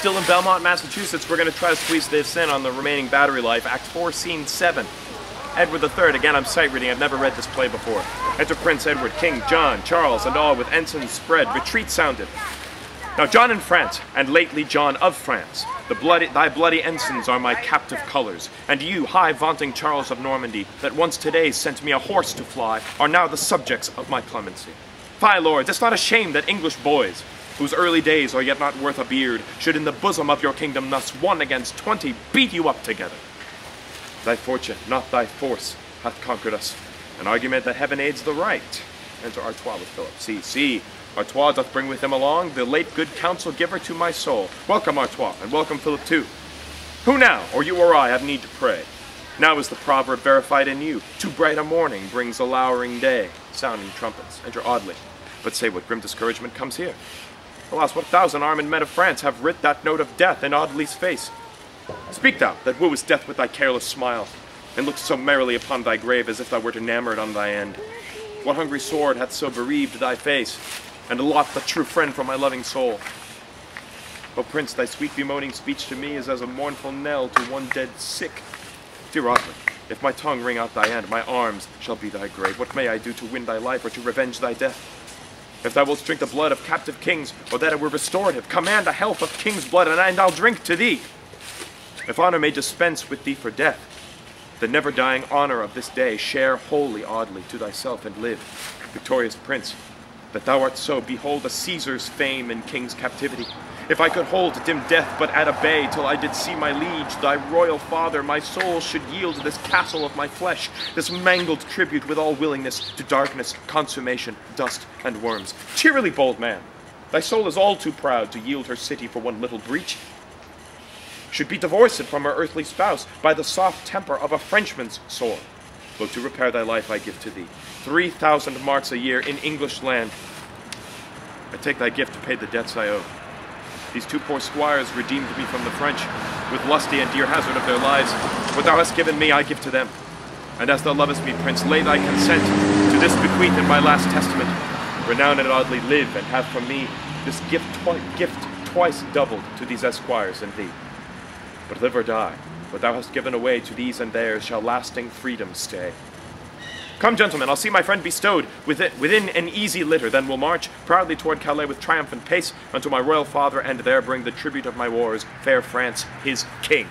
still in Belmont, Massachusetts. We're going to try to squeeze this in on the remaining battery life. Act 4, Scene 7. Edward III. Again, I'm sight reading. I've never read this play before. Enter Prince Edward, King John, Charles, and all with ensigns spread. Retreat sounded. Now John in France, and lately John of France. Thy bloody ensigns are my captive colours, and you, high vaunting Charles of Normandy, that once today sent me a horse to fly, are now the subjects of my clemency. Fie, lords, it's not a shame that English boys, whose early days are yet not worth a beard, should in the bosom of your kingdom thus 1 against 20 beat you up together. Thy fortune, not thy force, hath conquered us, an argument that heaven aids the right. Enter Artois with Philip. See, Artois doth bring with him along the late good counsel giver to my soul. Welcome, Artois, and welcome, Philip, too. Who now, or you or I, have need to pray? Now is the proverb verified in you. Too bright a morning brings a lowering day. Sounding trumpets. Enter Audley. But say what grim discouragement comes here. Alas, what 1,000 armed men of France have writ that note of death in Audley's face? Speak thou, that wooest death with thy careless smile, and looked so merrily upon thy grave as if thou wert enamoured on thy end. What hungry sword hath so bereaved thy face, and aloft the true friend from my loving soul? O Prince, thy sweet bemoaning speech to me is as a mournful knell to one dead sick. Dear Audley, if my tongue ring out thy end, my arms shall be thy grave. What may I do to win thy life or to revenge thy death? If thou wilt drink the blood of captive kings, or that it were restorative, command a health of king's blood, and I'll drink to thee. If honor may dispense with thee for death, the never-dying honor of this day share wholly, Audley, to thyself, and live, victorious prince. That thou art so, behold a Caesar's fame in king's captivity. If I could hold dim death but at a bay till I did see my liege, thy royal father, my soul should yield this castle of my flesh, this mangled tribute with all willingness to darkness, consummation, dust, and worms. Cheerily, bold man, thy soul is all too proud to yield her city for one little breach. Should be divorced from her earthly spouse by the soft temper of a Frenchman's sword. Look, to repair thy life I give to thee 3,000 marks a year in English land. I take thy gift to pay the debts I owe. These 2 poor squires redeemed me from the French, with lusty and dear hazard of their lives. What thou hast given me I give to them. And as thou lovest me, Prince, lay thy consent to this bequeath in my last testament. Renown and Audley live, and have from me this gift twice doubled to these esquires and thee. But live or die, what thou hast given away to these and theirs shall lasting freedom stay. Come, gentlemen, I'll see my friend bestowed within an easy litter, then we'll march proudly toward Calais with triumphant pace unto my royal father, and there bring the tribute of my wars, fair France, his king.